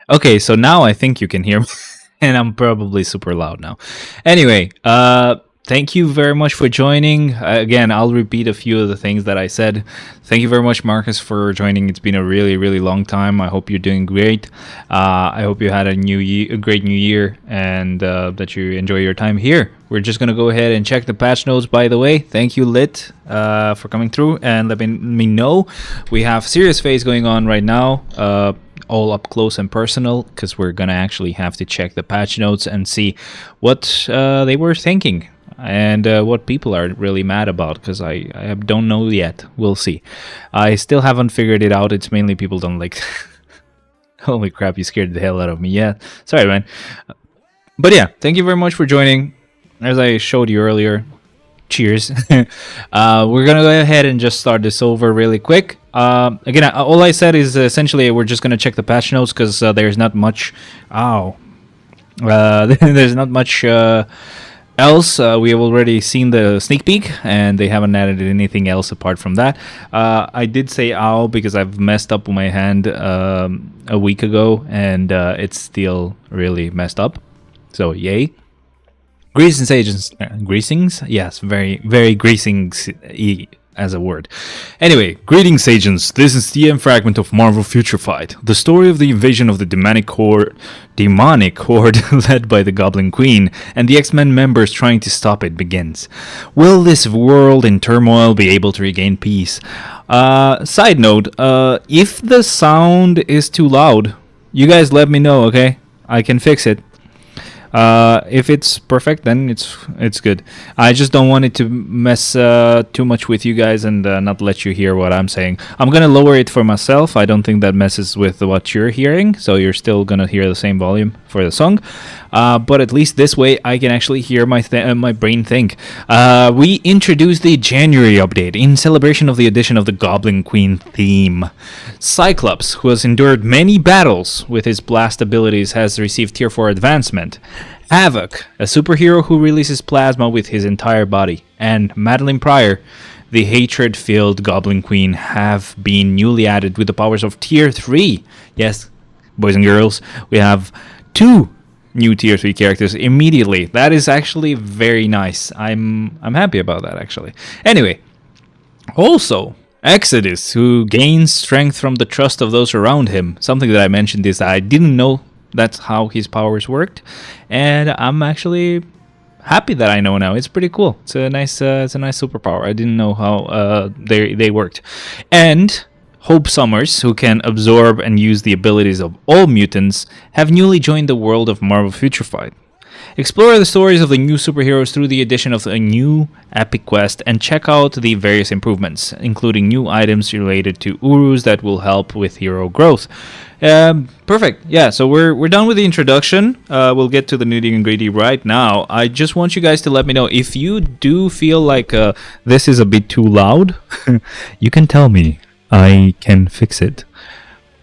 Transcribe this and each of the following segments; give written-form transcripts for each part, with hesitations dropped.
Okay, so now I think you can hear me, and I'm probably super loud now. Anyway, thank you very much for joining. Again, I'll repeat a few of the things that I said. Thank you very much, Marcus, for joining. It's been a really, really long time. I hope you're doing great. I hope you had a great new year, and that you enjoy your time here. We're just gonna go ahead and check the patch notes. By the way, thank you, Lit, for coming through and letting me know. We have serious phase going on right now. All up close and personal, because we're gonna actually have to check the patch notes and see what they were thinking and what people are really mad about, because I don't know yet. We'll see. I still haven't figured it out. It's mainly people don't like holy crap, you scared the hell out of me. Yeah, sorry, man. But yeah, thank you very much for joining. As I showed you earlier, cheers. We're gonna go ahead and just start this over really quick. Again, all I said is essentially we're just gonna check the patch notes, because there's not much. There's not much else. We have already seen the sneak peek, and they haven't added anything else apart from that. I did say ow because I've messed up my hand a week ago, and it's still really messed up. So yay. Greasings agents, greasings? Yes, very, very greasings as a word. Anyway, greetings agents. This is the end fragment of Marvel Future Fight, the story of the invasion of the demonic horde led by the Goblin Queen, and the X-Men members trying to stop it begins. Will this world in turmoil be able to regain peace? Side note, if the sound is too loud, you guys let me know, okay? I can fix it. If it's perfect, then it's good. I just don't want it to mess too much with you guys and not let you hear what I'm saying. I'm gonna lower it for myself. I don't think that messes with what you're hearing, so you're still gonna hear the same volume for the song. But at least this way, I can actually hear my brain think. We introduced the January update in celebration of the addition of the Goblin Queen theme. Cyclops, who has endured many battles with his blast abilities, has received Tier 4 advancement. Havoc, a superhero who releases plasma with his entire body, and Madeline Pryor, the hatred-filled Goblin Queen, have been newly added with the powers of Tier 3. Yes, boys and girls, we have 2 new Tier 3 characters immediately. That is actually very nice. I'm happy about that, actually. Anyway, also, Exodus, who gains strength from the trust of those around him. Something that I mentioned is that I didn't know that's how his powers worked, and I'm actually happy that I know now. It's pretty cool. It's a nice superpower. I didn't know how they worked. And Hope Summers, who can absorb and use the abilities of all mutants, have newly joined the world of Marvel Future Fight. Explore the stories of the new superheroes through the addition of a new epic quest, and check out the various improvements, including new items related to Urus that will help with hero growth. Perfect. Yeah, so we're done with the introduction. We'll get to the nitty and gritty right now. I just want you guys to let me know if you do feel like this is a bit too loud. You can tell me. I can fix it.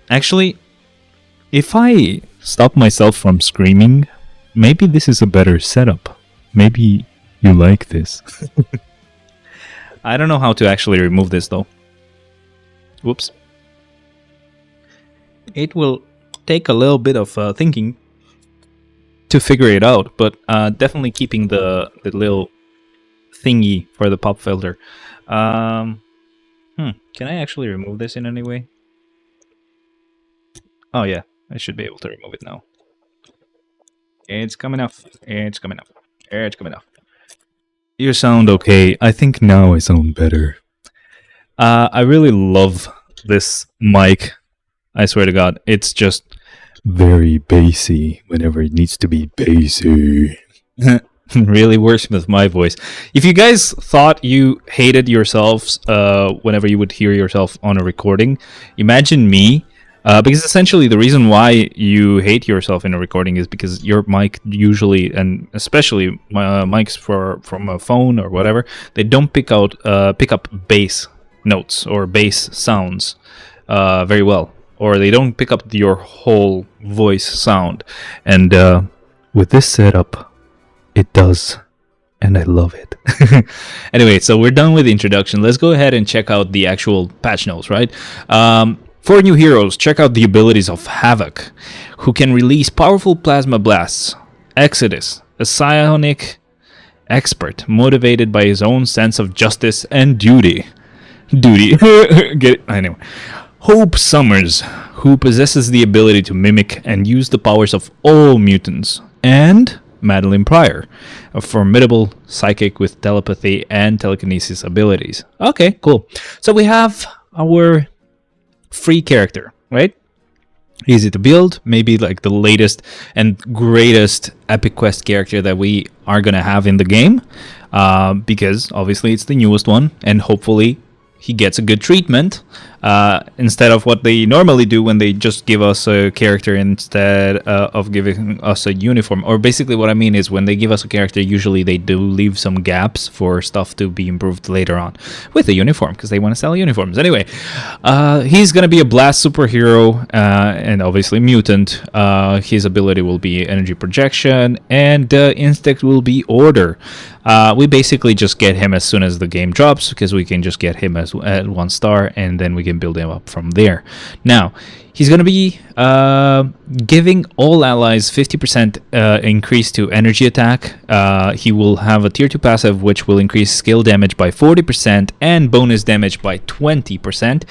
Actually, if I stop myself from screaming, maybe this is a better setup. Maybe you like this. I don't know how to actually remove this though. Whoops. It will take a little bit of thinking to figure it out, but definitely keeping the little thingy for the pop filter. Can I actually remove this in any way? Oh yeah, I should be able to remove it now. It's coming off. It's coming off. It's coming off. You sound okay. I think now I sound better. I really love this mic. I swear to God, it's just very bassy whenever it needs to be bassy. Really works with my voice. If you guys thought you hated yourselves whenever you would hear yourself on a recording, imagine me. Because essentially the reason why you hate yourself in a recording is because your mic usually, and especially mics from a phone or whatever, they don't pick up bass notes or bass sounds very well, or they don't pick up your whole voice sound. And with this setup, it does, and I love it. Anyway, so we're done with the introduction. Let's go ahead and check out the actual patch notes, right? For new heroes, check out the abilities of Havoc, who can release powerful plasma blasts. Exodus, a psionic expert motivated by his own sense of justice and duty. Get it? Anyway. Hope Summers, who possesses the ability to mimic and use the powers of all mutants. And Madeline Pryor, a formidable psychic with telepathy and telekinesis abilities. Okay, cool. So we have our free character, right? Easy to build, maybe like the latest and greatest Epic Quest character that we are gonna have in the game, because obviously it's the newest one, and hopefully he gets a good treatment instead of what they normally do when they just give us a character instead of giving us a uniform. Or basically what I mean is when they give us a character, usually they do leave some gaps for stuff to be improved later on with a uniform, because they want to sell uniforms. Anyway, he's going to be a blast superhero and obviously mutant. His ability will be energy projection, and instinct will be order. We basically just get him as soon as the game drops, because we can just get him as at 1 star, and then we can build him up from there. Now, he's going to be giving all allies 50% increase to energy attack. He will have a tier 2 passive, which will increase skill damage by 40% and bonus damage by 20%.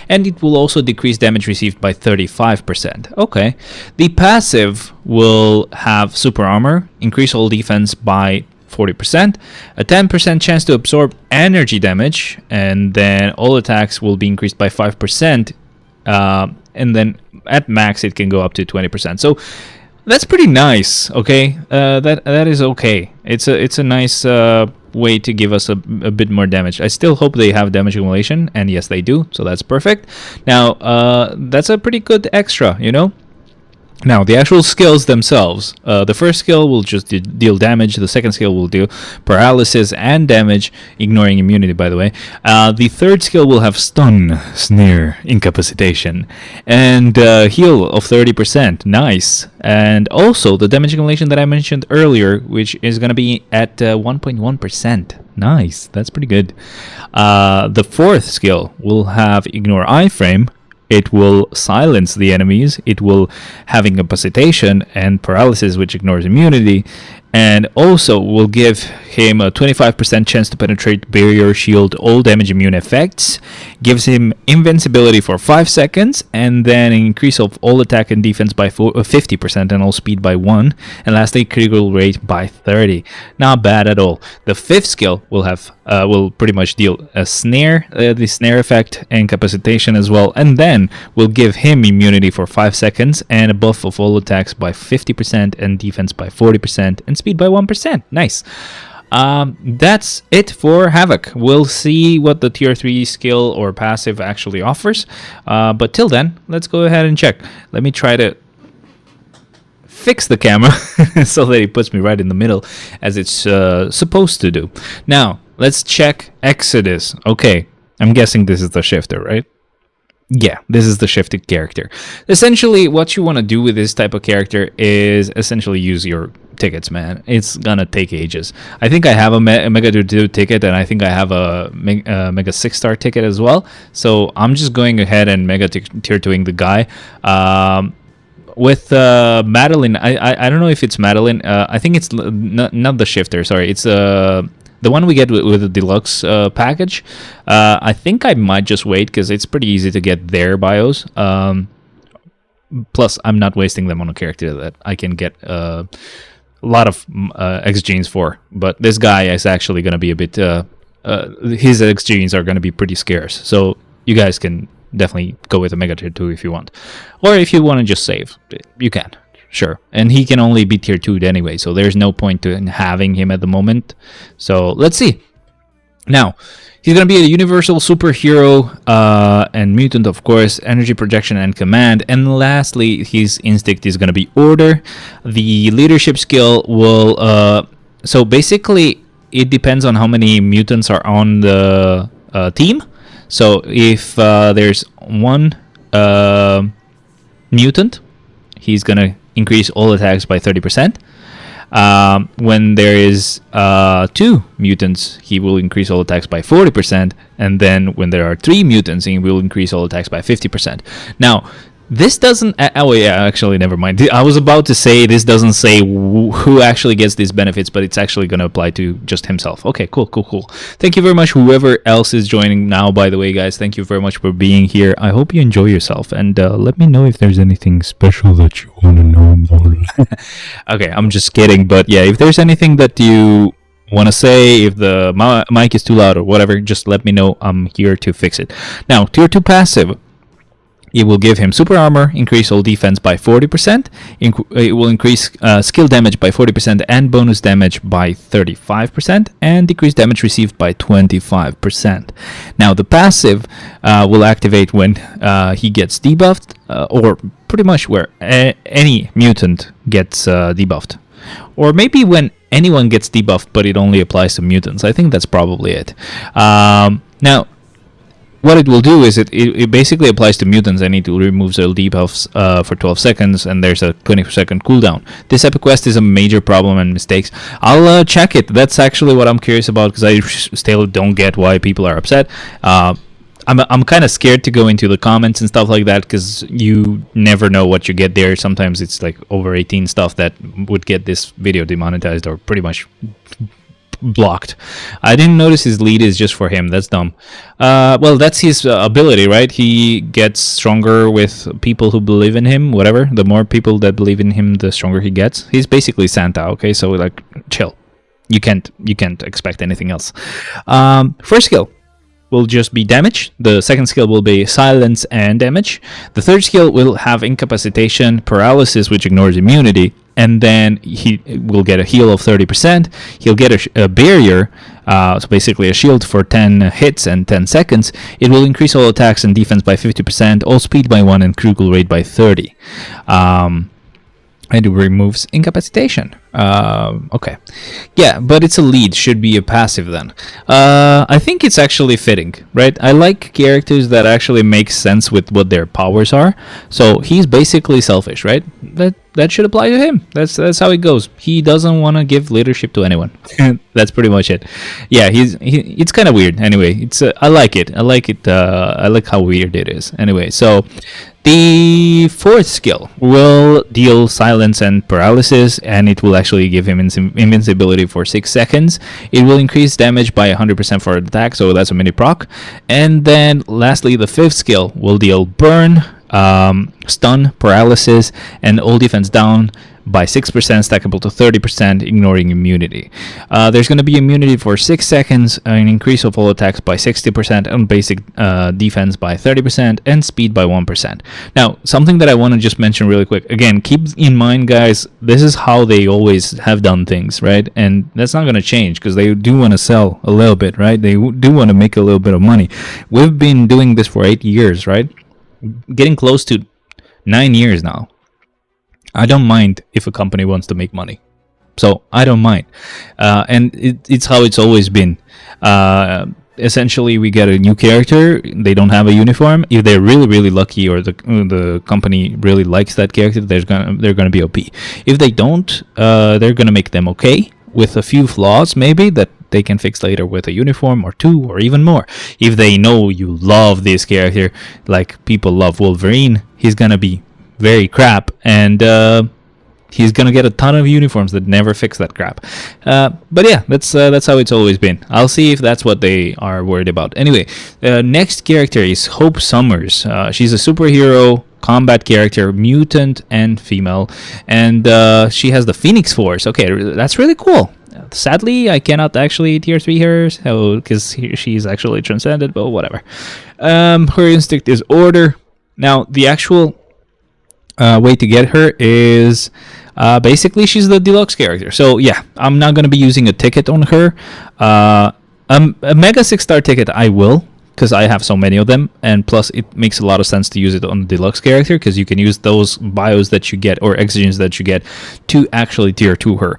And it will also decrease damage received by 35%. Okay. The passive will have super armor, increase all defense by 40%, a 10% chance to absorb energy damage, and then all attacks will be increased by 5%, and then at max it can go up to 20%. So that's pretty nice. Okay, that is okay. It's a nice way to give us a bit more damage. I still hope they have damage accumulation, and yes they do, so that's perfect. Now that's a pretty good extra, you know. Now, the actual skills themselves, the first skill will just deal damage, the second skill will do paralysis and damage, ignoring immunity, by the way. The third skill will have stun, snare, incapacitation, and heal of 30%. Nice. And also, the damage accumulation that I mentioned earlier, which is going to be at 1.1%. Nice. That's pretty good. The fourth skill will have ignore iframe. It will silence the enemies. It will have incapacitation and paralysis, which ignores immunity, and also will give him a 25% chance to penetrate barrier, shield, all damage immune effects, gives him invincibility for 5 seconds, and then an increase of all attack and defense by 50% and all speed by 1, and lastly critical rate by 30. Not bad at all. The fifth skill will have will pretty much deal a snare, the snare effect, and incapacitation as well, and then will give him immunity for 5 seconds and a buff of all attacks by 50% and defense by 40% and speed by 1%. Nice. That's it for Havoc. We'll see what the tier 3 skill or passive actually offers, but till then, let's go ahead and check. Let me try to fix the camera so that it puts me right in the middle as it's supposed to do. Now, let's check Exodus. Okay, I'm guessing this is the shifter, right? Yeah, this is the shifted character. Essentially, what you want to do with this type of character is essentially use your tickets, man. It's gonna take ages. I think I have a Mega Tier 2 ticket, and I think I have a Mega 6-star ticket as well. So I'm just going ahead and Mega Tier 2ing the guy. With Madeline, I don't know if it's Madeline. I think it's not the shifter. Sorry, it's the one we get with the deluxe package. I think I might just wait because it's pretty easy to get their bios. Plus, I'm not wasting them on a character that I can get a lot of X genes for. But this guy is actually going to be a bit... his X genes are going to be pretty scarce. So you guys can definitely go with a Mega Tier 2 if you want. Or if you want to just save, you can. Sure. And he can only be tier 2'd anyway, so there's no point in having him at the moment. So let's see. Now, he's going to be a universal superhero and mutant, of course, energy projection and command. And lastly, his instinct is going to be order. The leadership skill will... so basically, it depends on how many mutants are on the team. So if there's one mutant, he's going to increase all attacks by 30%. When there is 2 mutants, he will increase all attacks by 40%, and then when there are 3 mutants, he will increase all attacks by 50%. Now, this doesn't... Oh, yeah, actually, never mind. I was about to say this doesn't say who actually gets these benefits, but it's actually going to apply to just himself. Okay, cool. Thank you very much, whoever else is joining now, by the way, guys. Thank you very much for being here. I hope you enjoy yourself, and let me know if there's anything special that you want to know more. Okay, I'm just kidding, but yeah, if there's anything that you want to say, if the mic is too loud or whatever, just let me know. I'm here to fix it. Now, tier 2 passive. It will give him super armor, increase all defense by 40%. It will increase skill damage by 40% and bonus damage by 35%, and decrease damage received by 25%. Now, the passive will activate when he gets debuffed, or pretty much where any mutant gets debuffed. Or maybe when anyone gets debuffed, but it only applies to mutants. I think that's probably it. Now, what it will do is it basically applies to mutants, and it removes their debuffs for 12 seconds, and there's a 20-second cooldown. This epic quest is a major problem and mistakes. I'll check it. That's actually what I'm curious about, because I still don't get why people are upset. I'm kind of scared to go into the comments and stuff like that, because you never know what you get there. Sometimes it's like over 18 stuff that would get this video demonetized or pretty much blocked. I didn't notice his lead is just for him. That's dumb. Well, that's his ability, right? He gets stronger with people who believe in him, whatever. The more people that believe in him, the stronger he gets. He's basically Santa, okay? So, like, chill. You can't expect anything else. First skill will just be damage. The second skill will be silence and damage. The third skill will have incapacitation, paralysis, which ignores immunity, and then he will get a heal of 30%. He'll get a barrier, so basically a shield for 10 hits and 10 seconds. It will increase all attacks and defense by 50%, all speed by 1, and critical rate by 30. And it removes incapacitation. Okay. Yeah, but it's a lead. Should be a passive then. I think it's actually fitting, right? I like characters that actually make sense with what their powers are. So he's basically selfish, right? That should apply to him. That's how it goes. He doesn't want to give leadership to anyone. That's pretty much it. Yeah, it's kind of weird. Anyway, it's I like it. I like how weird it is. Anyway, so the fourth skill will deal silence and paralysis, and it will actually give him invincibility for 6 seconds. It will increase damage by 100% for attack, so that's a mini proc. And then lastly, the fifth skill will deal burn, stun, paralysis, and all defense down by 6%, stackable to 30%, ignoring immunity. There's going to be immunity for 6 seconds, an increase of all attacks by 60%, and basic defense by 30%, and speed by 1%. Now, something that I want to just mention really quick. Again, keep in mind, guys, this is how they always have done things, right? And that's not going to change, because they do want to sell a little bit, right? They do want to make a little bit of money. We've been doing this for 8 years, right? Getting close to 9 years now. I don't mind if a company wants to make money. So I don't mind. And it's how it's always been. Essentially, we get a new character. They don't have a uniform. If they're really, really lucky, or the company really likes that character, they're gonna be OP. If they don't, they're gonna make them okay with a few flaws, maybe, that they can fix later with a uniform or 2 or even more. If they know you love this character, like people love Wolverine, he's gonna be very crap, and he's gonna get a ton of uniforms that never fix that crap. But yeah, that's how it's always been. I'll see if that's what they are worried about. Anyway, next character is Hope Summers. She's a superhero combat character, mutant and female, and she has the Phoenix Force. Okay, that's really cool. Sadly, I cannot actually tier 3 her, because she's actually transcended, but whatever. Her instinct is order. Now, the actual way to get her is basically she's the deluxe character. So yeah, I'm not going to be using a ticket on her. A Mega 6-star ticket I will, because I have so many of them, and plus it makes a lot of sense to use it on the deluxe character, because you can use those bios that you get or exogens that you get to actually tier 2 her.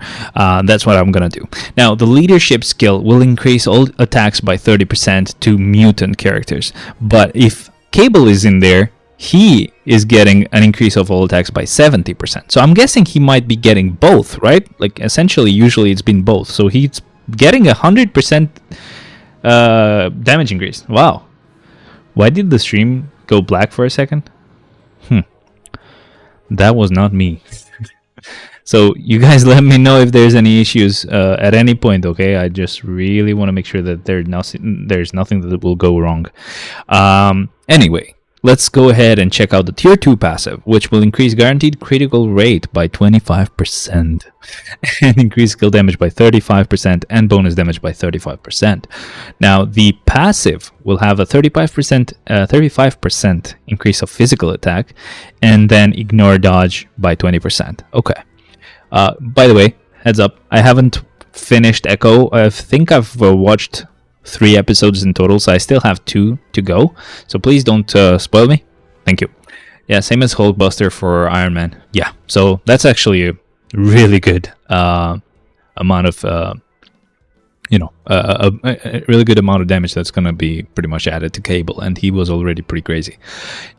That's what I'm gonna do. Now, the leadership skill will increase all attacks by 30% to mutant characters, but if Cable is in there, he is getting an increase of all attacks by 70%. So I'm guessing he might be getting both, right? Like essentially, usually it's been both. So he's getting 100% damage increase. Wow. Why did the stream go black for a second? That was not me. So you guys let me know if there's any issues at any point, okay? I just really want to make sure that there's nothing that will go wrong. Anyway, let's go ahead and check out the tier 2 passive, which will increase guaranteed critical rate by 25% and increase skill damage by 35% and bonus damage by 35%. Now, the passive will have a 35% increase of physical attack and then ignore dodge by 20%. Okay. By the way, heads up, I haven't finished Echo. I think I've watched 3 episodes in total, so I still have 2 to go. So please don't spoil me. Thank you. Yeah, same as Hulkbuster for Iron Man. Yeah, so that's actually a really good amount of, a really good amount of damage that's going to be pretty much added to Cable, and he was already pretty crazy.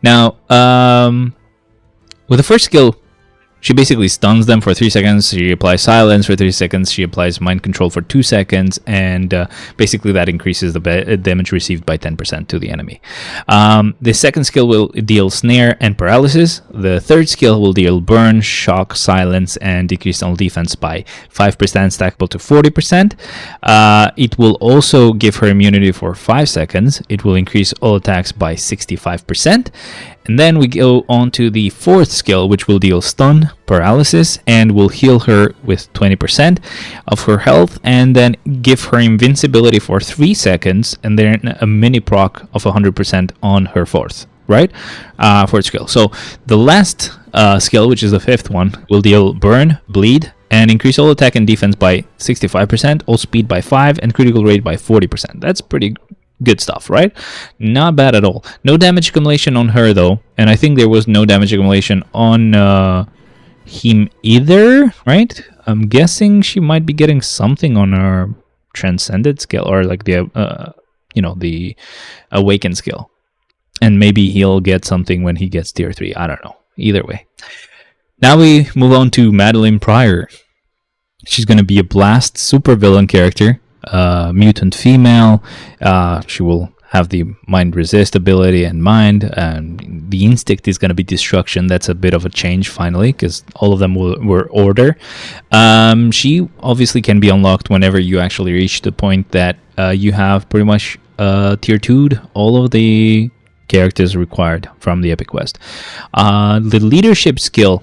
Now, with the first skill, she basically stuns them for 3 seconds, she applies silence for 3 seconds, she applies mind control for 2 seconds, and basically that increases the damage received by 10% to the enemy. The second skill will deal snare and paralysis. The third skill will deal burn, shock, silence, and decrease all defense by 5%, stackable to 40%. It will also give her immunity for 5 seconds. It will increase all attacks by 65%. And then we go on to the fourth skill, which will deal stun, paralysis, and will heal her with 20% of her health, and then give her invincibility for 3 seconds, and then a mini proc of 100% on her fourth skill. So the last skill, which is the fifth one, will deal burn, bleed, and increase all attack and defense by 65%, all speed by 5%, and critical rate by 40%. That's pretty good stuff, right? Not bad at all. No damage accumulation on her, though, and I think there was no damage accumulation on him either, right? I'm guessing she might be getting something on her transcended skill, or like the the awakened skill, and maybe he'll get something when he gets tier 3. I don't know. Either way, now we move on to Madeline Pryor. She's going to be a blast supervillain character. Mutant female. She will have the mind resist ability and mind, and the instinct is going to be destruction. That's a bit of a change finally, because all of them were order. She obviously can be unlocked whenever you actually reach the point that you have pretty much tier 2'd all of the characters required from the Epic Quest. The leadership skill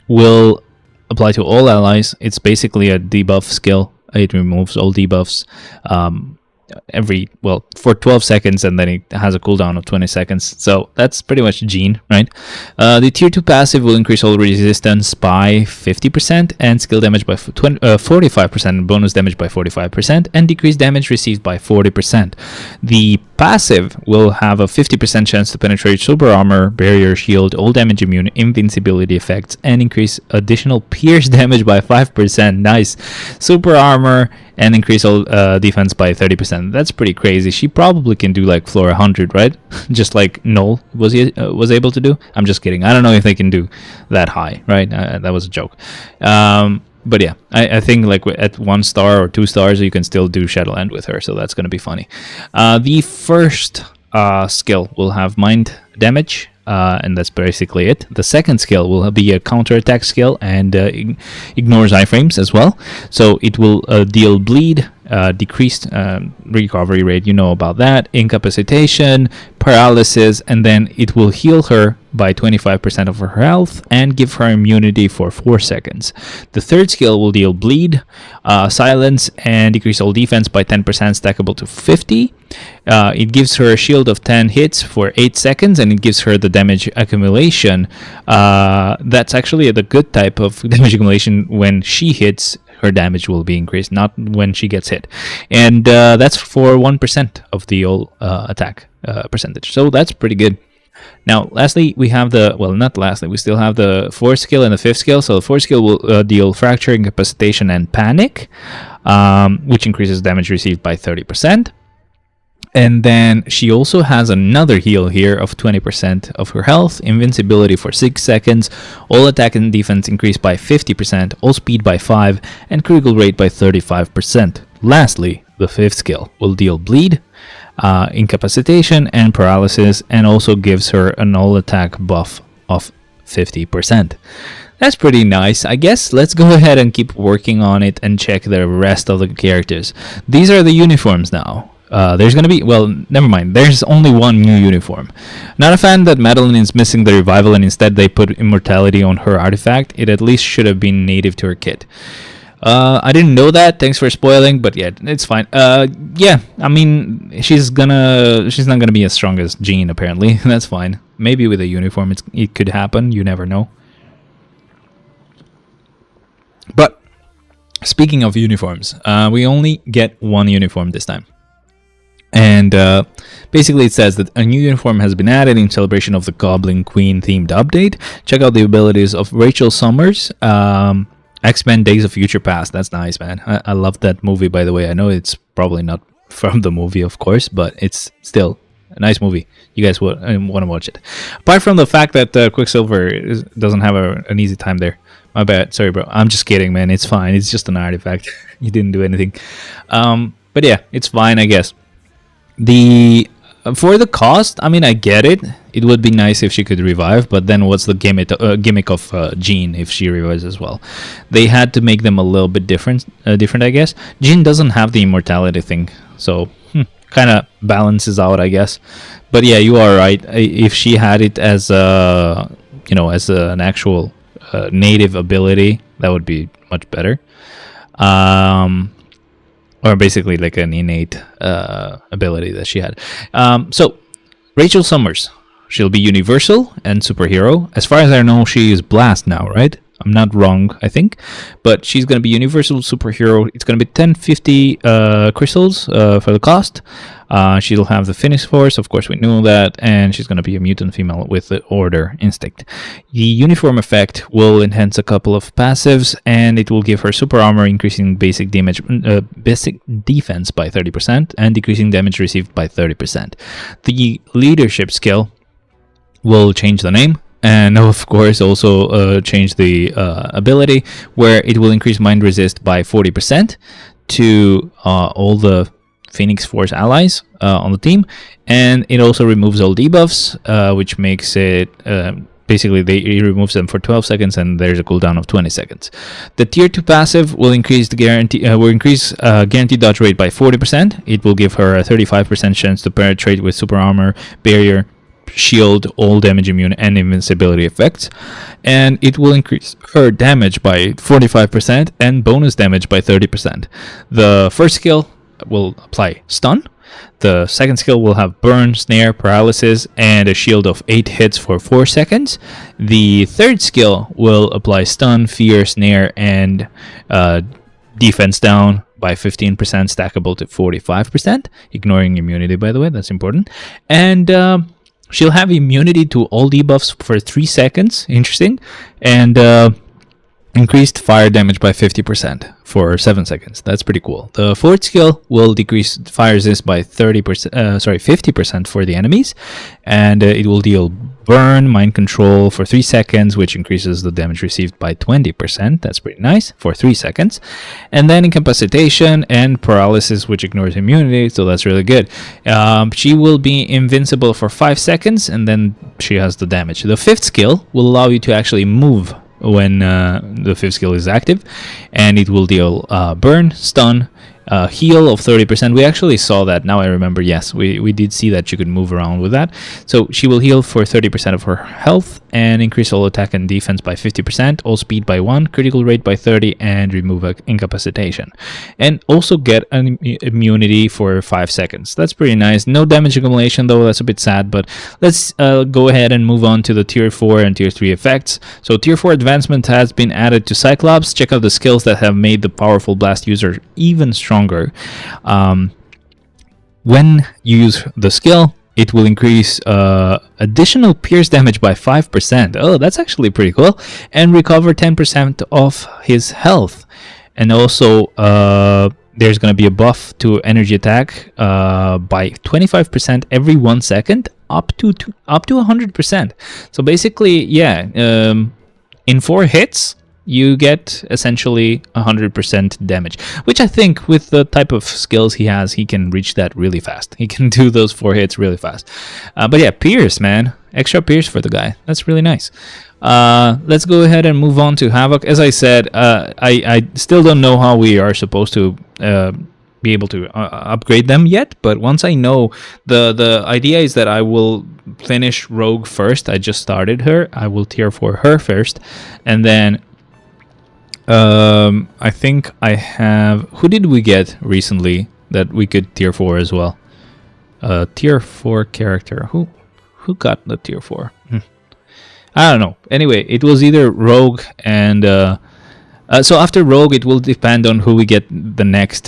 will apply to all allies. It's basically a debuff skill. It removes all debuffs for 12 seconds, and then it has a cooldown of 20 seconds. So that's pretty much Jean, right? The tier 2 passive will increase all resistance by 50% and skill damage by 45%, and bonus damage by 45%, and decrease damage received by 40%. The passive will have a 50% chance to penetrate super armor, barrier, shield, all damage immune, invincibility effects, and increase additional pierce damage by 5%. Nice. Super armor and increase all defense by 30%. That's pretty crazy. She probably can do like floor 100, right? Just like Null was able to do. I'm just kidding. I don't know if they can do that high, right? That was a joke. But yeah, I think like at 1 star or 2 stars, you can still do Shadowland with her, so that's going to be funny. The first skill will have mind damage, and that's basically it. The second skill will be a counterattack skill and ignores iframes as well. So it will deal bleed, decreased recovery rate, you know about that, incapacitation, paralysis, and then it will heal her by 25% of her health and give her immunity for 4 seconds. The third skill will deal bleed, silence, and decrease all defense by 10%, stackable to 50. It gives her a shield of 10 hits for 8 seconds, and it gives her the damage accumulation. That's actually the good type of damage accumulation. When she hits, her damage will be increased, not when she gets hit. And that's for 1% of the whole attack percentage. So that's pretty good. Now, lastly, we have we still have the fourth skill and the fifth skill. So the fourth skill will deal fracture, incapacitation, and panic, which increases damage received by 30%. And then she also has another heal here of 20% of her health, invincibility for 6 seconds, all attack and defense increased by 50%, all speed by 5, and critical rate by 35%. Lastly, the 5th skill will deal bleed, incapacitation, and paralysis, and also gives her an all attack buff of 50%. That's pretty nice. I guess let's go ahead and keep working on it and check the rest of the characters. These are the uniforms now. There's gonna be, well, never mind. There's only one new uniform. Not a fan that Madeline is missing the revival and instead they put immortality on her artifact. It at least should have been native to her kit. I didn't know that. Thanks for spoiling, but yeah, it's fine. Yeah, I mean, she's not gonna be as strong as Jean apparently. That's fine. Maybe with a uniform, it could happen. You never know. But speaking of uniforms, we only get one uniform this time. And basically it says that a new uniform has been added in celebration of the Goblin Queen themed update. Check out the abilities of Rachel Summers, X-Men Days of Future Past. That's nice, man. I love that movie, by the way. I know it's probably not from the movie, of course, but it's still a nice movie. You guys want to watch it. Apart from the fact that Quicksilver doesn't have an easy time there. My bad. Sorry, bro. I'm just kidding, man. It's fine. It's just an artifact. You didn't do anything. But yeah, it's fine, I guess. For the cost, I mean, I get it. It would be nice if she could revive, but then what's the gimmick of Jean if she revives as well? They had to make them a little bit different, I guess. Jean doesn't have the immortality thing, so kind of balances out, I guess. But yeah, you are right. If she had it as as an actual native ability, that would be much better. Or basically like an innate ability that she had. So, Rachel Summers. She'll be universal and superhero. As far as I know, she is Blast now, right? I'm not wrong, I think. But she's going to be universal superhero. It's going to be 1050 crystals for the cost. She'll have the Phoenix Force, of course we knew that, and she's going to be a mutant female with the Order Instinct. The uniform effect will enhance a couple of passives, and it will give her super armor, increasing basic defense by 30% and decreasing damage received by 30%. The leadership skill will change the name, and of course also change the ability, where it will increase mind resist by 40% to all the Phoenix Force allies on the team, and it also removes all debuffs, which makes it basically it removes them for 12 seconds, and there's a cooldown of 20 seconds. The tier 2 passive will increase the guaranteed dodge rate by 40%. It will give her a 35% chance to penetrate with super armor, barrier, shield, all damage immune, and invincibility effects, and it will increase her damage by 45% and bonus damage by 30%. The first skill will apply stun. The second skill will have burn, snare, paralysis, and a shield of 8 hits for 4 seconds. The third skill will apply stun, fear, snare, and defense down by 15%, stackable to 45%, ignoring immunity, by the way, that's important. And she'll have immunity to all debuffs for 3 seconds, interesting, and increased fire damage by 50% for 7 seconds. That's pretty cool. The fourth skill will decrease fire resist by 50% for the enemies, and it will deal burn, mind control for 3 seconds, which increases the damage received by 20%. That's pretty nice for 3 seconds. And then incapacitation and paralysis, which ignores immunity, so that's really good. She will be invincible for 5 seconds, and then she has the damage. The fifth skill will allow you to actually move when the fifth skill is active, and it will deal burn, stun, heal of 30%. We actually saw that, now I remember. Yes, we did see that you could move around with that. So she will heal for 30% of her health and increase all attack and defense by 50%, all speed by 1, critical rate by 30, and remove incapacitation. And also get an immunity for 5 seconds. That's pretty nice. No damage accumulation though, that's a bit sad, but let's go ahead and move on to the tier 4 and tier 3 effects. So tier 4 advancement has been added to Cyclops. Check out the skills that have made the powerful blast user even stronger. When you use the skill, it will increase additional pierce damage by 5%. Oh, that's actually pretty cool. And recover 10% of his health. And also there's going to be a buff to energy attack by 25% every 1 second, up to 100%. So basically, yeah, in 4 hits, you get essentially 100% damage, which I think with the type of skills he has, he can reach that really fast. He can do those 4 hits really fast. But yeah, Pierce, man. Extra Pierce for the guy. That's really nice. Let's go ahead and move on to Havoc. As I said, I still don't know how we are supposed to be able to upgrade them yet, but once I know, the idea is that I will finish Rogue first. I just started her. I will tier 4 her first, and then I think I have... Who did we get recently that we could tier 4 as well? Tier 4 character. Who got the tier 4? I don't know. Anyway, it was either Rogue and... so after Rogue, it will depend on who we get the next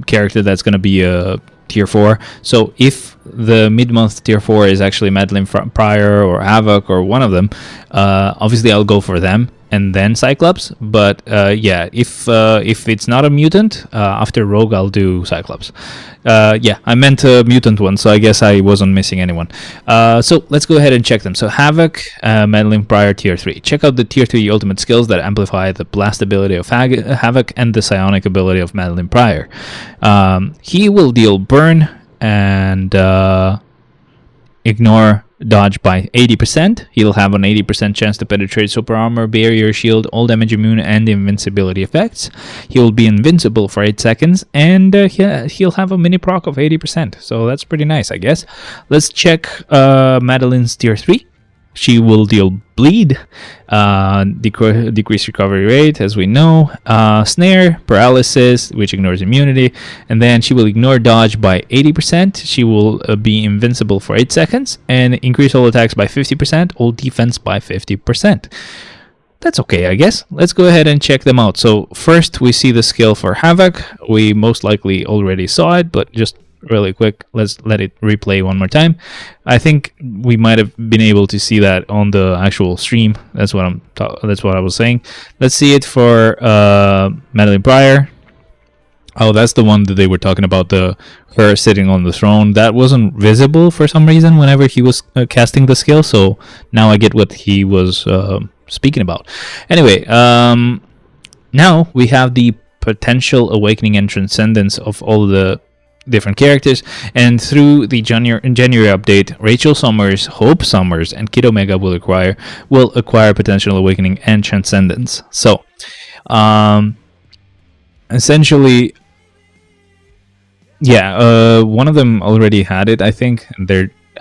character that's going to be a tier 4. So if the mid-month tier 4 is actually Madeline Pryor or Havoc or one of them, obviously I'll go for them and then Cyclops. But yeah, if it's not a mutant, after Rogue I'll do Cyclops. Yeah, I meant a mutant one, so I guess I wasn't missing anyone. So let's go ahead and check them. So Havoc, Madeline Pryor, tier 3. Check out the tier 3 ultimate skills that amplify the blast ability of Havoc and the psionic ability of Madeline Pryor. He will deal burn and ignore dodge by 80%. He'll have an 80% chance to penetrate super armor, barrier, shield, all damage immune, and invincibility effects. He will be invincible for 8 seconds, and he'll have a mini proc of 80%. So that's pretty nice, I guess. Let's check Madeline's tier 3. She will deal bleed, decrease recovery rate, as we know, snare, paralysis, which ignores immunity, and then she will ignore dodge by 80%. She will be invincible for 8 seconds, and increase all attacks by 50%, all defense by 50%. That's okay, I guess. Let's go ahead and check them out. So first, we see the skill for Havoc. We most likely already saw it, but just really quick, let's let it replay one more time. I think we might have been able to see that on the actual stream. That's what I was saying. Let's see it for Madeline Pryor. Oh, that's the one that they were talking about, her sitting on the throne. That wasn't visible for some reason whenever he was casting the skill, so now I get what he was speaking about. Anyway, now we have the potential awakening and transcendence of all the different characters, and through the January update, Rachel Summers, Hope Summers, and Kid Omega will acquire potential awakening and transcendence. So essentially, yeah, one of them already had it, I think.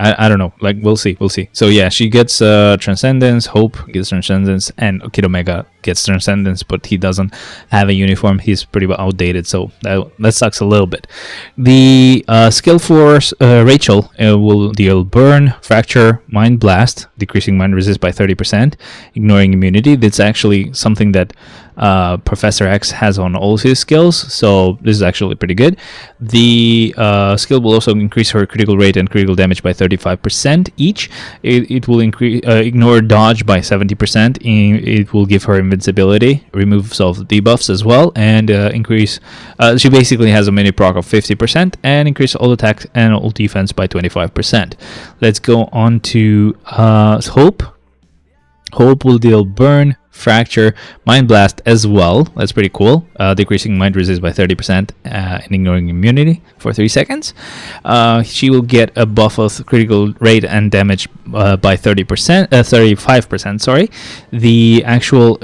I don't know, like we'll see. So yeah, she gets transcendence, Hope gets transcendence, and Kid Omega gets transcendence, but he doesn't have a uniform. He's pretty outdated, so that sucks a little bit. The skill for Rachel will deal burn, fracture, mind blast, decreasing mind resist by 30%, ignoring immunity. That's actually something that Professor X has on all his skills, so this is actually pretty good. The skill will also increase her critical rate and critical damage by 35% each. It will ignore dodge by 70%. It will give her invincibility, removes all the debuffs as well, and increase. She basically has a mini proc of 50% and increase all attacks and all defense by 25%. Let's go on to Hope. Hope will deal burn, fracture, mind blast as well. That's pretty cool. Decreasing mind resist by 30% and ignoring immunity for 3 seconds. She will get a buff of critical rate and damage by 35%. Sorry. The actual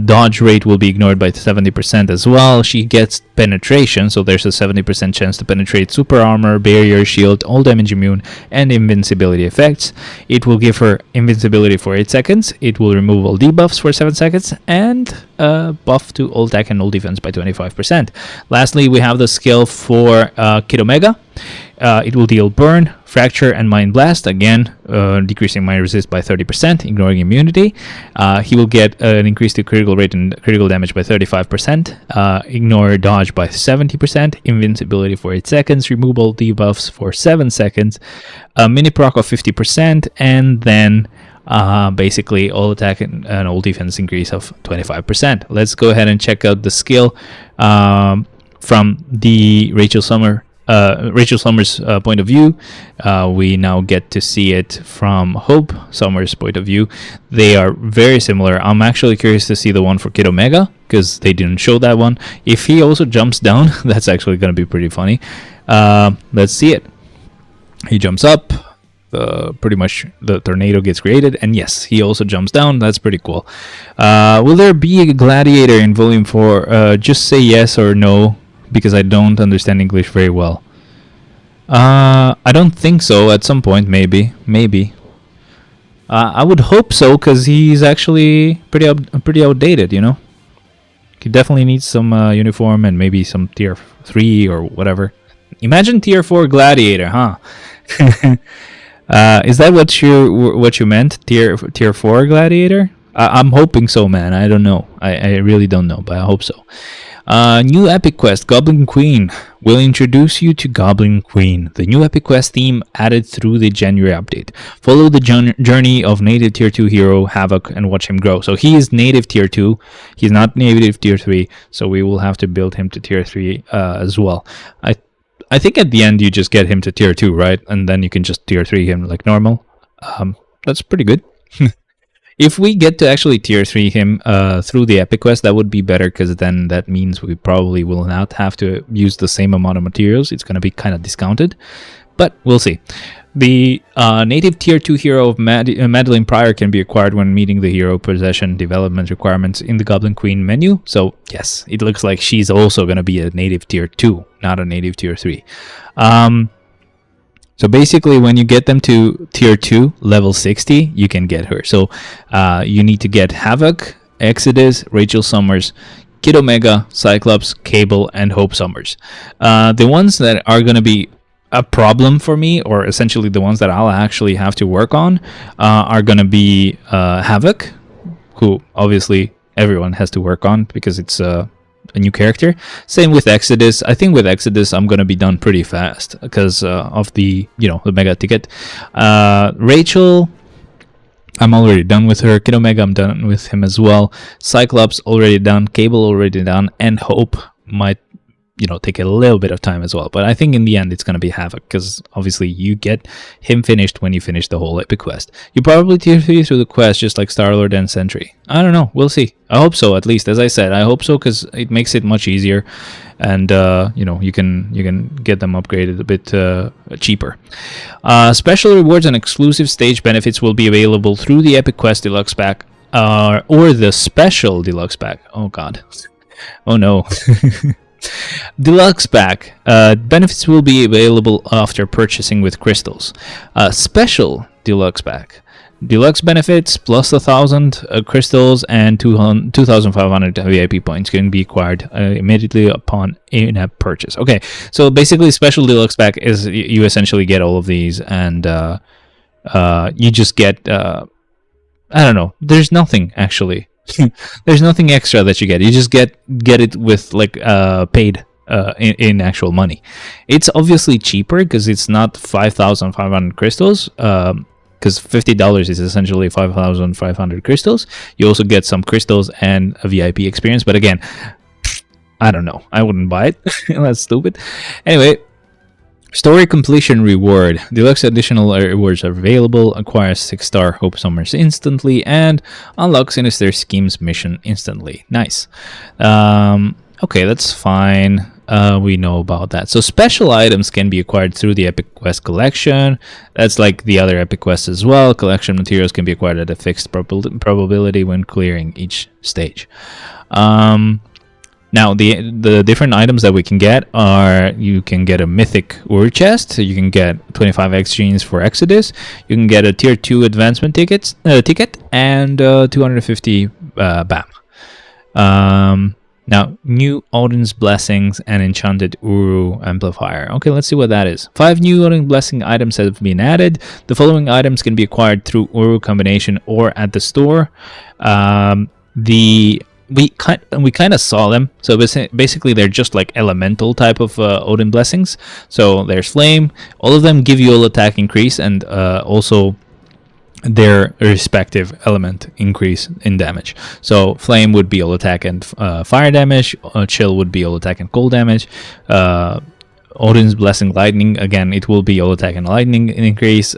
dodge rate will be ignored by 70% as well. She gets penetration, so there's a 70% chance to penetrate super armor, barrier, shield, all damage immune, and invincibility effects. It will give her invincibility for 8 seconds. It will remove all debuffs for 7 seconds, and buff to all attack and all defense by 25%. Lastly, we have the skill for Kid Omega. It will deal burn, fracture, and mind blast, again decreasing mind resist by 30%, ignoring immunity. He will get an increase to critical rate and critical damage by 35%, ignore dodge by 70%, invincibility for 8 seconds, remove all debuffs for 7 seconds, a mini proc of 50%, and then Basically all attack and all defense increase of 25%. Let's go ahead and check out the skill from the Rachel Summers point of view. We now get to see it from Hope Summers' point of view. They are very similar. I'm actually curious to see the one for Kid Omega, because they didn't show that one. If he also jumps down, that's actually going to be pretty funny. Let's see it. He jumps up. Pretty much the tornado gets created, and yes, he also jumps down. That's pretty cool. Will there be a gladiator in volume 4? Just say yes or no, because I don't understand English very well. I don't think so. At some point, maybe. I would hope so, because he's actually pretty outdated, you know. He definitely needs some uniform and maybe some tier 3 or whatever. Imagine tier 4 gladiator, huh? Is that what you meant? Tier 4 gladiator? I'm hoping so, man. I don't know. I really don't know, but I hope so. New epic quest, Goblin Queen. Will introduce you to Goblin Queen, the new epic quest theme added through the January update. Follow the journey of native tier 2 hero Havoc and watch him grow. So he is native tier 2. He's not native tier 3, so we will have to build him to tier 3 as well. I think at the end you just get him to tier 2, right? And then you can just tier 3 him like normal. That's pretty good. If we get to actually tier 3 him through the epic quest, that would be better, because then that means we probably will not have to use the same amount of materials. It's going to be kind of discounted, but we'll see. The native tier 2 hero of Madeline Pryor can be acquired when meeting the hero possession development requirements in the Goblin Queen menu. So yes, it looks like she's also going to be a native tier 2, not a native tier 3. So basically, when you get them to tier 2, level 60, you can get her. So you need to get Havoc, Exodus, Rachel Summers, Kid Omega, Cyclops, Cable, and Hope Summers. The ones that are going to be a problem for me, or essentially the ones that I'll actually have to work on, are going to be Havoc, who obviously everyone has to work on because it's a new character. Same with Exodus. I think with Exodus I'm going to be done pretty fast because of the mega ticket. Rachel, I'm already done with her. Kid Omega, I'm done with him as well. Cyclops already done. Cable already done, and Hope might take a little bit of time as well, but I think in the end it's going to be Havoc, because obviously you get him finished when you finish the whole epic quest. You probably tier 3 through the quest, just like Star-Lord and Sentry. I don't know, we'll see. I hope so, at least. As I said, I hope so, because it makes it much easier, and you can get them upgraded a bit cheaper. Special rewards and exclusive stage benefits will be available through the epic quest deluxe pack or the special deluxe pack. Oh god, oh no. Deluxe pack benefits will be available after purchasing with crystals. Special deluxe pack, deluxe benefits plus 1,000 crystals and 2,500 VIP points can be acquired immediately upon in-app purchase. Okay, so basically special deluxe pack is you essentially get all of these, and you just get I don't know, there's nothing actually. There's nothing extra that you get. You just get it with like paid in actual money. It's obviously cheaper because it's not 5,500 crystals. Because $50 is essentially 5,500 crystals. You also get some crystals and a VIP experience. But again, I don't know. I wouldn't buy it. That's stupid. Anyway. Story completion reward. Deluxe additional rewards are available. Acquire 6-star Hope Summers instantly and unlock Sinister Schemes mission instantly. Nice. Okay, that's fine. We know about that. So special items can be acquired through the Epic Quest collection. That's like the other Epic Quests as well. Collection materials can be acquired at a fixed probability when clearing each stage. Now, the different items that we can get are, you can get a mythic ore chest, so you can get 25 X genes for Exodus, you can get a tier 2 advancement ticket, and 250 BAM. Now, new Odin's Blessings and Enchanted Uru Amplifier. Okay, let's see what that is. 5 new Odin Blessing items have been added. The following items can be acquired through Uru combination or at the store. We kind of saw them, so basically they're just like elemental type of Odin blessings. So there's flame. All of them give you all attack increase and also their respective element increase in damage. So flame would be all attack and fire damage, chill would be all attack and cold damage, Odin's blessing lightning, again it will be all attack and lightning increase,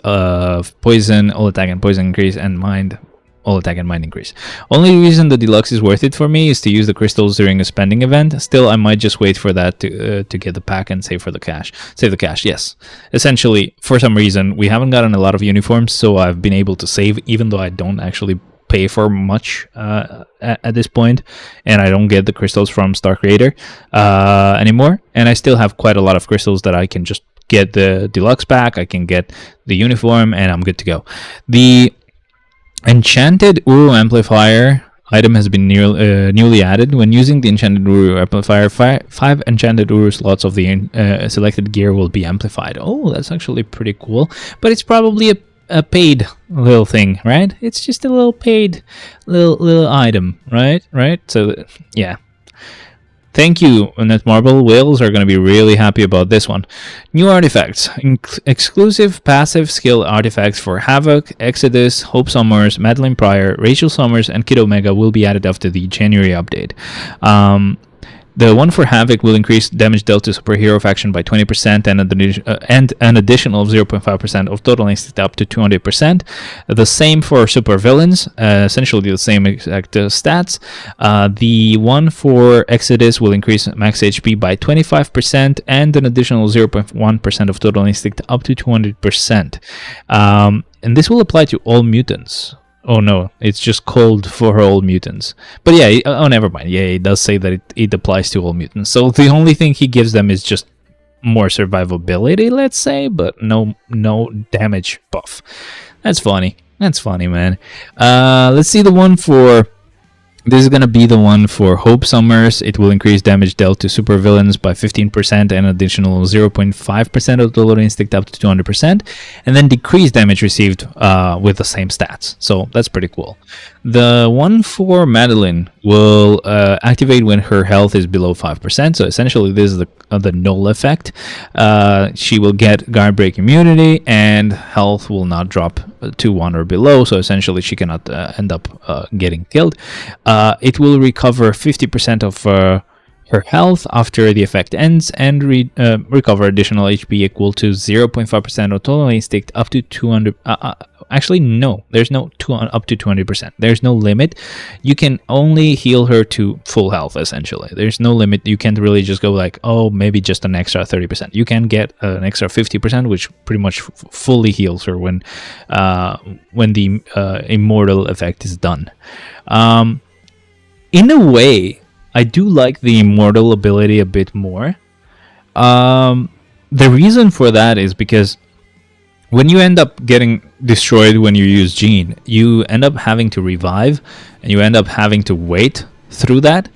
poison all attack and poison increase, and mind all attack and mind increase. Only reason the deluxe is worth it for me is to use the crystals during a spending event. Still, I might just wait for that to get the pack and save for the cash. Save the cash, yes. Essentially, for some reason, we haven't gotten a lot of uniforms, so I've been able to save, even though I don't actually pay for much at this point, and I don't get the crystals from Star Creator anymore. And I still have quite a lot of crystals that I can just get the deluxe pack, I can get the uniform, and I'm good to go. The Enchanted Uru Amplifier item has been newly added. When using the Enchanted Uru Amplifier, 5 Enchanted Uru slots of the selected gear will be amplified. Oh, that's actually pretty cool. But it's probably a paid little thing, right? It's just a little paid little item, right? So, yeah. Thank you, Netmarble. Whales are going to be really happy about this one. New artifacts. Exclusive passive skill artifacts for Havoc, Exodus, Hope Summers, Madeline Pryor, Rachel Summers, and Kid Omega will be added after the January update. The one for Havoc will increase damage dealt to superhero faction by 20% and an additional 0.5% of total instinct up to 200%. The same for supervillains, essentially the same exact stats. The one for Exodus will increase max HP by 25% and an additional 0.1% of total instinct up to 200%. And this will apply to all mutants. Oh no, it's just called for all mutants. But yeah, oh never mind. Yeah, it does say that it applies to all mutants. So the only thing he gives them is just more survivability, let's say, but no damage buff. That's funny. That's funny, man. Let's see the one for... This is going to be the one for Hope Summers. It will increase damage dealt to supervillains by 15% and an additional 0.5% of total instinct up to 200%, and then decrease damage received with the same stats. So that's pretty cool. The one for Madeline will activate when her health is below 5%. So essentially this is the null effect. She will get guard break immunity and health will not drop to 1 or below. So essentially she cannot end up getting killed. It will recover 50% of her health after the effect ends and recover additional HP equal to 0.5% of total instinct up to 200. Actually, no, there's no up to 200%. There's no limit. You can only heal her to full health, essentially. There's no limit. You can't really just go like, oh, maybe just an extra 30%. You can get an extra 50%, which pretty much fully heals her when the immortal effect is done. In a way, I do like the immortal ability a bit more. The reason for that is because when you end up getting destroyed when you use Jean, you end up having to revive and you end up having to wait through that.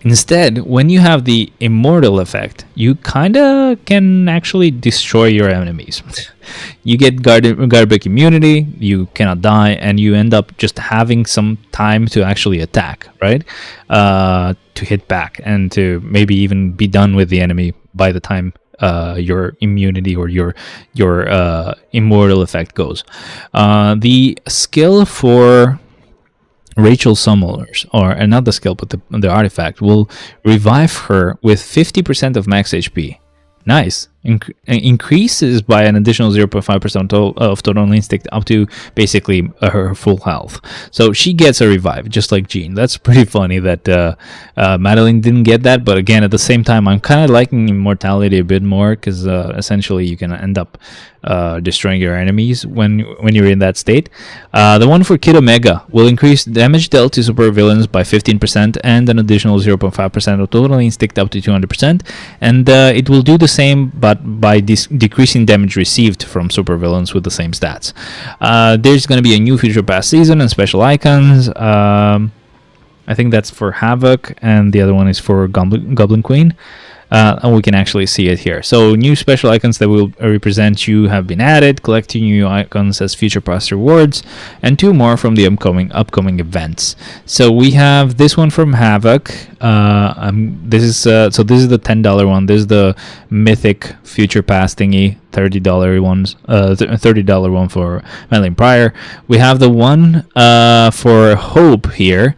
Instead, when you have the immortal effect, you kind of can actually destroy your enemies. You get guard break immunity, you cannot die, and you end up just having some time to actually attack, right? To hit back and to maybe even be done with the enemy by the time your immunity or your immortal effect goes. The skill for Rachel Summers, or not the skill but the artifact, will revive her with 50% of max HP. Nice. Increases by an additional 0.5% of total instinct up to basically her full health. So she gets a revive, just like Jean. That's pretty funny that Madeline didn't get that, but again, at the same time, I'm kind of liking immortality a bit more, because essentially you can end up destroying your enemies when you're in that state. The one for Kid Omega will increase damage dealt to supervillains by 15% and an additional 0.5% of total instinct up to 200%, and it will do the same, but by decreasing damage received from supervillains with the same stats. There's going to be a new Future Past season and special icons. I think that's for Havoc, and the other one is for Goblin Queen. And we can actually see it here. So new special icons that will represent you have been added, collecting new icons as future past rewards, and 2 more from the upcoming events. So we have this one from Havoc. This is the $10 one. This is the mythic future pass thingy. $30 ones, $30 one for Madeline Pryor. We have the one for Hope here,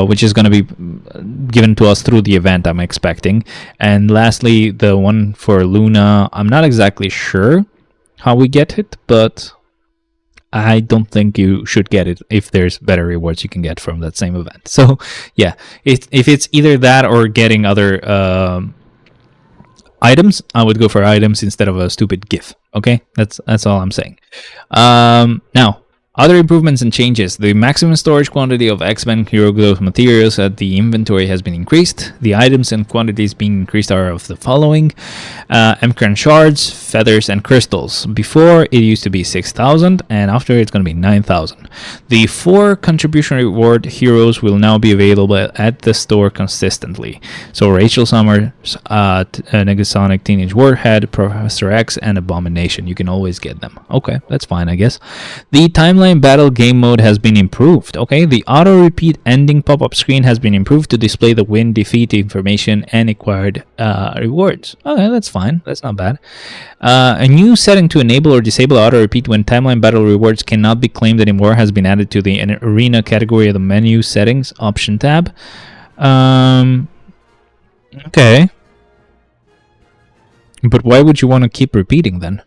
which is going to be given to us through the event, I'm expecting. And lastly, the one for Luna. I'm not exactly sure how we get it, but I don't think you should get it if there's better rewards you can get from that same event. So yeah, if it's either that or getting other items, I would go for items instead of a stupid GIF. Okay, that's all I'm saying. Now, other improvements and changes. The maximum storage quantity of X-Men Hero Growth materials at the inventory has been increased. The items and quantities being increased are of the following: Mcran shards, feathers, and crystals. Before, it used to be 6,000, and after it's going to be 9,000. The 4 contribution reward heroes will now be available at the store consistently. So Rachel Summers, Negasonic Teenage Warhead, Professor X, and Abomination. You can always get them. Okay, that's fine, I guess. The timeline battle game mode has been improved. Okay, the auto repeat ending pop-up screen has been improved to display the win, defeat information, and acquired rewards. Okay, that's fine. That's not bad. A new setting to enable or disable auto repeat when timeline battle rewards cannot be claimed anymore has been added to the arena category of the menu settings option tab. Okay, but why would you want to keep repeating then?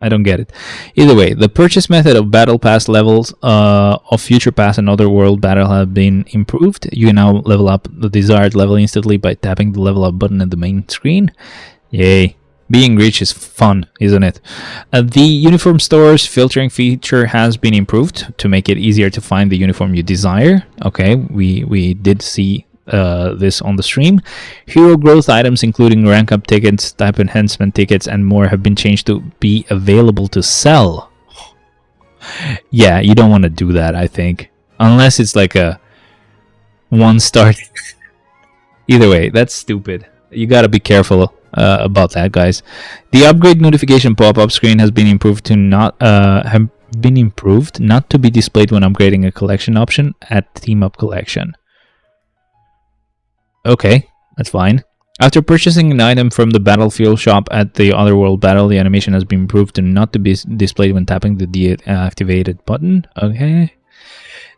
I don't get it. Either way, the purchase method of Battle Pass levels of Future Pass and Other World Battle have been improved. You can now level up the desired level instantly by tapping the level up button at the main screen. Yay. Being rich is fun, isn't it? The uniform stores filtering feature has been improved to make it easier to find the uniform you desire. Okay, we did see this on the stream. Hero growth items including rank up tickets, type enhancement tickets, and more have been changed to be available to sell. Yeah, you don't want to do that, I think, unless it's like a 1-star. Either way, that's stupid. You gotta be careful about that, guys. The upgrade notification pop-up screen has been improved to not to be displayed when upgrading a collection option at Team Up Collection. Okay, that's fine. After purchasing an item from the Battlefield shop at the Otherworld Battle, the animation has been improved to not to be displayed when tapping the deactivated button. Okay.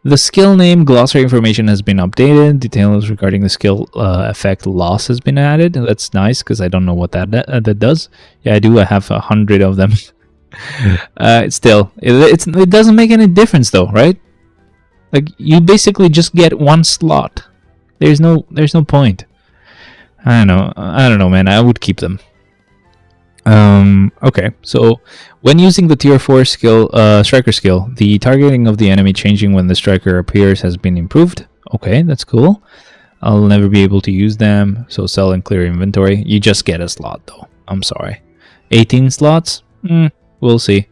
The skill name glossary information has been updated. Details regarding the skill effect loss has been added. That's nice because I don't know what that does. Yeah, I do. I have 100 of them. It doesn't make any difference though, right? Like, you basically just get 1 slot. There's no point. I don't know, man. I would keep them. Okay, so when using the tier 4 skill, striker skill, the targeting of the enemy changing when the striker appears has been improved. Okay, that's cool. I'll never be able to use them, so sell and clear inventory. You just get a slot though. I'm sorry. 18 slots? We'll see.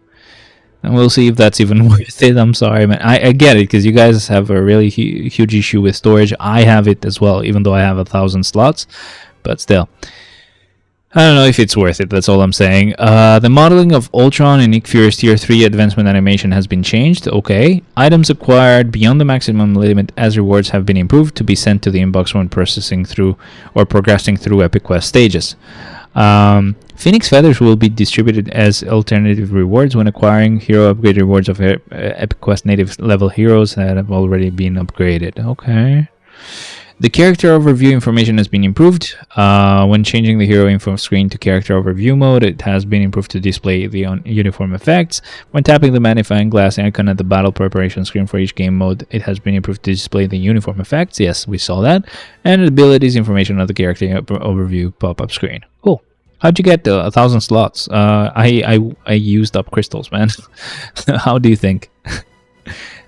And we'll see if that's even worth it. I'm sorry, man. I get it, because you guys have a really huge issue with storage. I have it as well, even though I have 1,000 slots. But still, I don't know if it's worth it. That's all I'm saying. The modeling of Ultron and Nick Fury's Tier 3 advancement animation has been changed. Okay. Items acquired beyond the maximum limit as rewards have been improved to be sent to the inbox when processing through or progressing through Epic Quest stages. Phoenix Feathers will be distributed as alternative rewards when acquiring hero upgrade rewards of Epic Quest native level heroes that have already been upgraded. Okay. The character overview information has been improved. When changing the hero info screen to character overview mode, it has been improved to display the uniform effects. When tapping the magnifying glass icon at the battle preparation screen for each game mode, it has been improved to display the uniform effects. Yes, we saw that. And abilities information of the character overview pop-up screen. Cool. How'd you get 1,000 slots? I used up crystals, man. How do you think?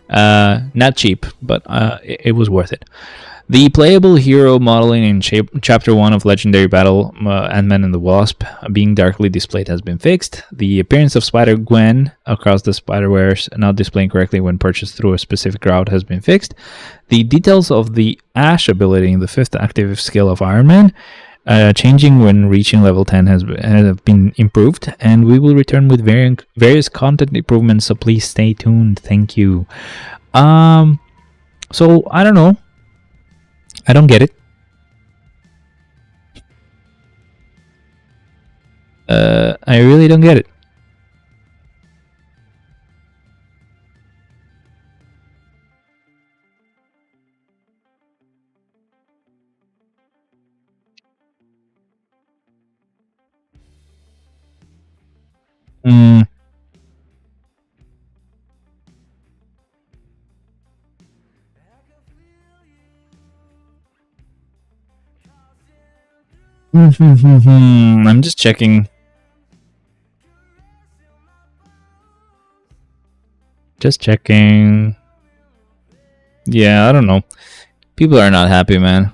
Not cheap, but it was worth it. The playable hero modeling in Chapter 1 of Legendary Battle Ant-Man and the Wasp being darkly displayed has been fixed. The appearance of Spider-Gwen across the Spider-Wares not displaying correctly when purchased through a specific route has been fixed. The details of the Ash ability in the 5th active skill of Iron Man Changing when reaching level 10 has been improved, and we will return with various content improvements, so please stay tuned. Thank you. So I don't know. I don't get it. I really don't get it. Mm. I'm just checking. Just checking. Yeah, I don't know. People are not happy, man.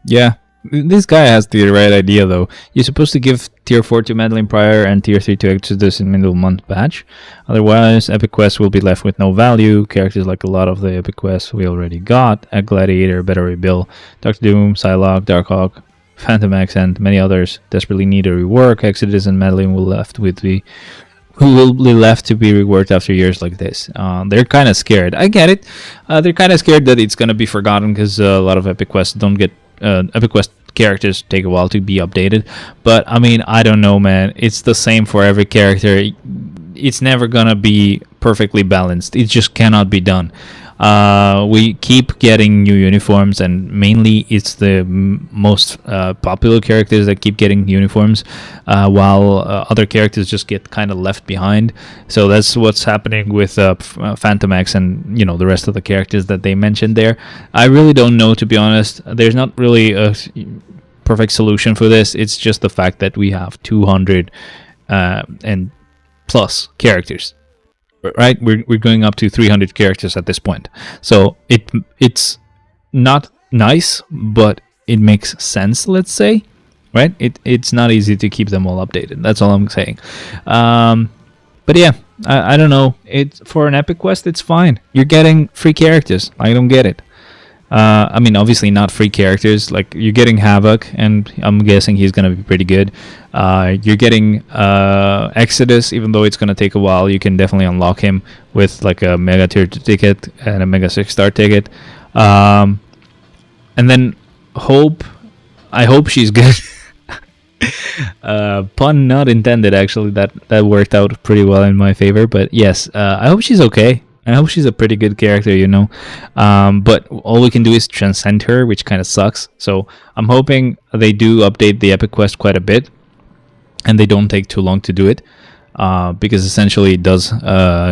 Yeah, this guy has the right idea, though. You're supposed to give tier 4 to Madeline Pryor and tier 3 to Exodus in middle month batch. Otherwise, Epic Quest will be left with no value. Characters like a lot of the Epic Quests we already got: a Gladiator, Battery Bill, Doctor Doom, Psylocke, Darkhawk, Phantom X, and many others desperately need a rework. Exodus and Madeline will left with the who will be left to be reworked after years like this. They're kind of scared. I get it. They're kind of scared that it's gonna be forgotten because a lot of Epic Quests don't get Epic Quest characters take a while to be updated. But I mean, I don't know, man. It's the same for every character. It's never gonna be perfectly balanced. It just cannot be done. We keep getting new uniforms, and mainly it's the most popular characters that keep getting uniforms, while other characters just get kind of left behind. So that's what's happening with Phantom X and the rest of the characters that they mentioned there. I really don't know, to be honest. There's not really a perfect solution for this. It's just the fact that we have 200 and plus characters. Right, we're going up to 300 characters at this point, so it's not nice, but it makes sense. Let's say, right? It's not easy to keep them all updated. That's all I'm saying. But yeah, I don't know. It's for an Epic Quest, it's fine. You're getting free characters. I don't get it. I mean, obviously not free characters. Like, you're getting Havoc, and I'm guessing he's gonna be pretty good. You're getting Exodus, even though it's gonna take a while. You can definitely unlock him with like a Mega Tier 2 ticket and a Mega 6-star ticket. And then Hope. I hope she's good. Pun not intended. Actually, that worked out pretty well in my favor. But yes, I hope she's okay. I hope she's a pretty good character, but all we can do is transcend her, which kind of sucks. So I'm hoping they do update the Epic Quest quite a bit, and they don't take too long to do it, because essentially it does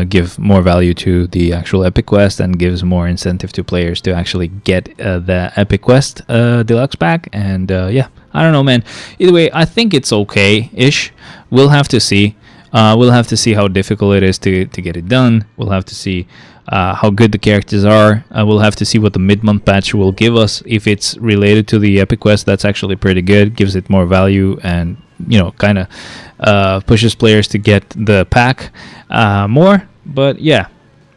give more value to the actual Epic Quest and gives more incentive to players to actually get the Epic Quest Deluxe pack. And yeah, I don't know, man. Either way, I think it's okay-ish. We'll have to see. We'll have to see how difficult it is to get it done. We'll have to see how good the characters are. We'll have to see what the mid-month patch will give us. If it's related to the Epic Quest, that's actually pretty good. Gives it more value and, kind of pushes players to get the pack more. But yeah,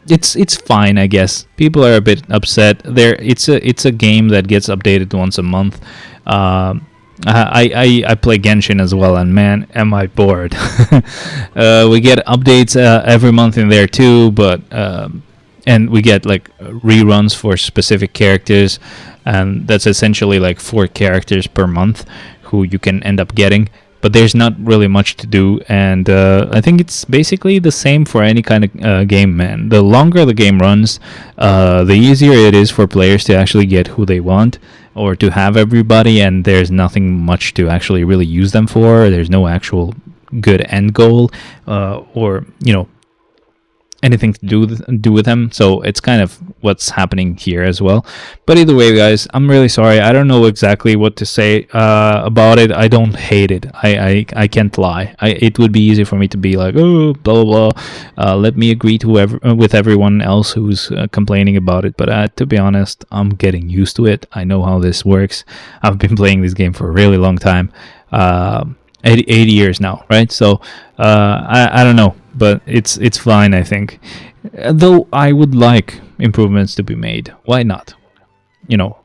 it's fine, I guess. People are a bit upset. It's a game that gets updated once a month. I play Genshin as well, and man, am I bored. We get updates every month in there too, but and we get like reruns for specific characters, and that's essentially like 4 characters per month who you can end up getting. But there's not really much to do, and I think it's basically the same for any kind of game, man. The longer the game runs, the easier it is for players to actually get who they want, or to have everybody, and there's nothing much to actually really use them for. There's no actual good end goal, or anything to do with them. So it's kind of what's happening here as well. But either way, guys, I'm really sorry. I don't know exactly what to say about it. I don't hate it. I can't lie. It would be easy for me to be like, oh, blah blah blah. Let me agree to with everyone else who's complaining about it. But to be honest, I'm getting used to it. I know how this works. I've been playing this game for a really long time. 80 years now, right? So I don't know, but it's fine, I think. Though I would like improvements to be made. Why not?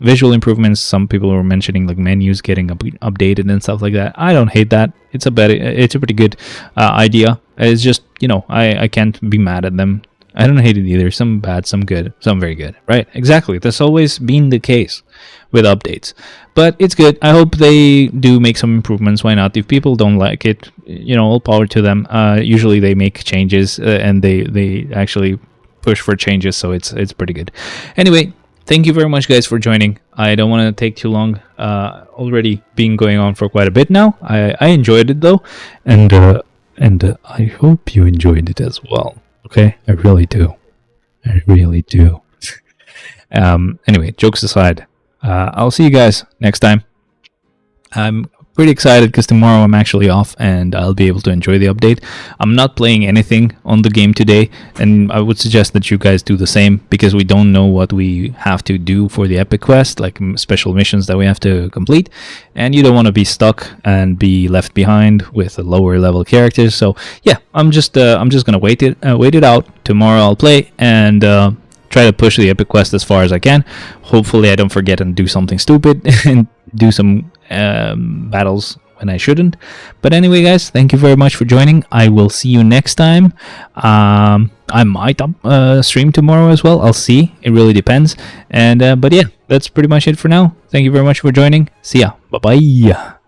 visual improvements. Some people were mentioning like menus getting updated and stuff like that. I don't hate that. It's a pretty good idea. It's just, I can't be mad at them. I don't hate it either. Some bad, some good, some very good, right? Exactly. That's always been the case with updates, but it's good. I hope they do make some improvements. Why not? If people don't like it, all power to them. Usually they make changes and they actually push for changes, so it's pretty good. Anyway, thank you very much, guys, for joining. I don't want to take too long. Already been going on for quite a bit now. I enjoyed it though, and I hope you enjoyed it as well. Okay, I really do. Anyway, jokes aside, I'll see you guys next time. I'm pretty excited because tomorrow I'm actually off and I'll be able to enjoy the update. I'm not playing anything on the game today, and I would suggest that you guys do the same, because we don't know what we have to do for the epic quest, like special missions that we have to complete, and you don't want to be stuck and be left behind with lower level characters. So yeah, I'm just gonna wait it out. Tomorrow I'll play and try to push the epic quest as far as I can. Hopefully I don't forget and do something stupid and do some battles when I shouldn't. But anyway, guys, thank you very much for joining. I will see you next time. I might stream tomorrow as well. I'll see. It really depends. And but yeah, that's pretty much it for now. Thank you very much for joining. See ya. Bye bye.